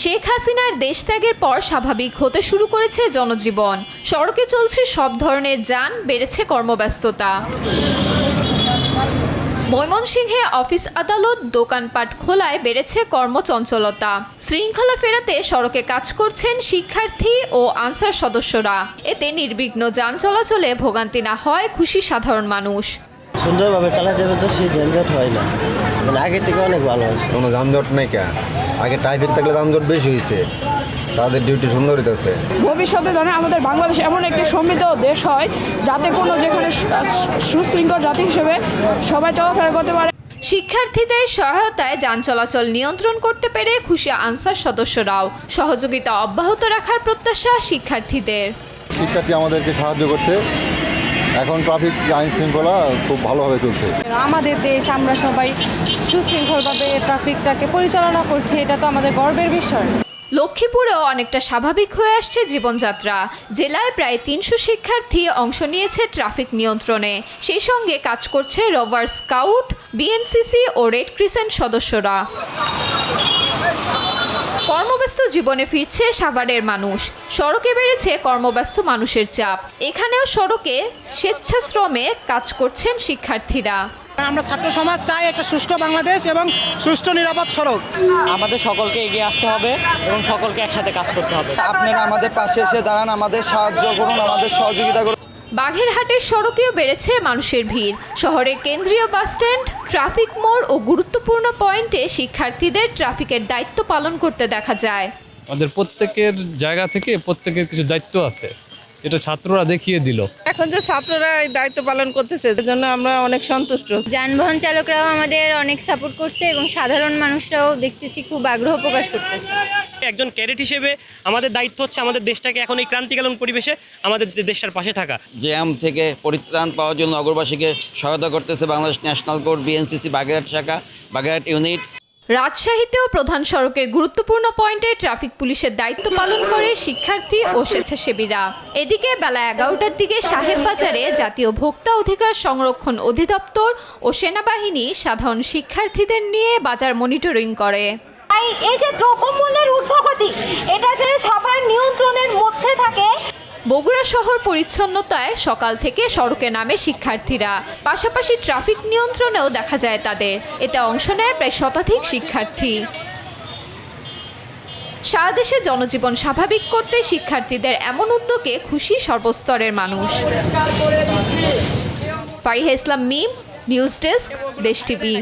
শেখ হাসিনার দেশত্যাগের পর স্বাভাবিক হতে শুরু করেছে জনজীবন। সড়কে চলছে সব ধরনের যান, বেড়েছে কর্মব্যস্ততা। ময়মনসিংহে অফিস আদালত, দোকানপাট খোলায় বেড়েছে কর্মচঞ্চলতা। শৃঙ্খলা ফেরাতে সড়কে কাজ করছেন শিক্ষার্থী ও আনসার সদস্যরা। এতে নির্বিঘ্ন যান চলাচলে ভোগান্তি না হয় খুশি সাধারণ মানুষ। সুন্দরভাবে চালাতে হবে তো সেই যানজট হয় না, মানে আগে থেকে অনেক ভালো হয়েছে। কোনো যানজট নেই, কে আগে ট্রাফিক থাকলে যানজট বেশি হয়েছে, তাদের ডিউটি সুন্দর হইতেছে। ভবিষ্যতে যেন আমাদের বাংলাদেশ এমন একটি সমৃদ্ধ দেশ হয় যাতে কোনো যেখানে সুশৃঙ্খল জাতি হিসেবে সবাই চলাফেরা করতে পারে। শিক্ষার্থীদের সহায়তায় যান চলাচল নিয়ন্ত্রণ করতে পেরে খুশি আনসার সদস্যরাও। সহযোগিতা অব্যাহত রাখার প্রত্যাশা শিক্ষার্থীদের। শিক্ষার্থী আমাদেরকে সাহায্য করছে, এখন ট্রাফিক আইন শৃঙ্খলা খুব ভালোভাবে চলছে। আমাদের দেশ, আমরা সবাই সুশৃঙ্খলভাবে ট্রাফিকটাকে পরিচালনা করছি, এটা তো আমাদের গর্বের বিষয়। লক্ষ্মীপুরেও অনেকটা স্বাভাবিক হয়ে আসছে জীবনযাত্রা। জেলায় প্রায় ৩০০ শিক্ষার্থী অংশ নিয়েছে ট্রাফিক নিয়ন্ত্রণে। সেই সঙ্গে কাজ করছে রোভার স্কাউট, বিএনসিসি ও রেড ক্রিসেন্ট সদস্যরা। কর্মব্যস্ত জীবনে ফিরছে সাভারের মানুষ। সড়কে বেড়েছে কর্মব্যস্ত মানুষের চাপ। এখানেও সড়কে স্বেচ্ছাশ্রমে কাজ করছেন শিক্ষার্থীরা। আমরা ছাত্র সমাজ চাই একটা সুষ্ঠু বাংলাদেশ এবং সুষ্ঠু নিরাপদ সড়ক। আমাদের সকলকে এগিয়ে আসতে হবে এবং সকলকে একসাথে কাজ করতে হবে। আপনারা আমাদের পাশে এসে দাঁড়ান, আমাদের সাহায্য করুন, আমাদের সহযোগিতা করুন। বাঘেরহাটের সড়কেও বেড়েছে মানুষের ভিড়। শহরের কেন্দ্রীয় বাসস্ট্যান্ড, ট্রাফিক মোড় ও গুরুত্বপূর্ণ পয়েন্টে শিক্ষার্থীদের ট্রাফিকের দায়িত্ব পালন করতে দেখা যায়। আমাদের প্রত্যেকের জায়গা থেকে প্রত্যেকের কিছু দায়িত্ব আছে, এটা ছাত্ররা দেখিয়ে দিল। এখন যে ছাত্ররা এই দায়িত্ব পালন করতেছে, এর জন্য আমরা অনেক সন্তুষ্ট। যানবাহন চালকরাও আমাদের অনেক সাপোর্ট করছে এবং সাধারণ মানুষরাও দেখতেছি খুব আগ্রহ প্রকাশ করতেছে। একজন ক্যাডেট হিসেবে আমাদের দায়িত্ব হচ্ছে আমাদের দেশটাকে এখন এই ক্রান্তিকালীন পরিবেশে আমাদের দেশটার পাশে থাকা। জ্যাম থেকে পরিত্রাণ পাওয়ার জন্য নগরবাসীকে সহায়তা করতেছে Bangladesh national court, BNCC Bagerhat শাখা, বাগেরহাট ইউনিট। রাজশাহীতেও প্রধান সড়কের গুরুত্বপূর্ণ পয়েন্টে ট্রাফিক পুলিশের দায়িত্ব পালন করে শিক্ষার্থী ও স্বেচ্ছাসেবীরা। এদিকে বেলা ১১টার দিকে সাহেববাজারে জাতীয় ভোক্তা অধিকার সংরক্ষণ অধিদপ্তর ও সেনাবাহিনী সাধারণ শিক্ষার্থীদের নিয়ে বাজার মনিটরিং করে। এই যে দ্রব্যমূল্যের ঊর্ধ্বগতি, এটা যে সবার নিয়ন্ত্রণের মধ্যে থাকে। বগুড়া শহর পরিচ্ছন্নতায় সকাল থেকে সড়কে নামে শিক্ষার্থীরা। পাশাপাশি ট্রাফিক নিয়ন্ত্রণেও দেখা যায় তাদের। এতে অংশ নেয় প্রায় শতাধিক শিক্ষার্থী। সারা দেশে জনজীবন স্বাভাবিক করতে শিক্ষার্থীদের এমন উদ্যোগে খুশি সর্বস্তরের মানুষ। ফারিহা ইসলাম মিম, নিউজ ডেস্ক, দেশ টিভি।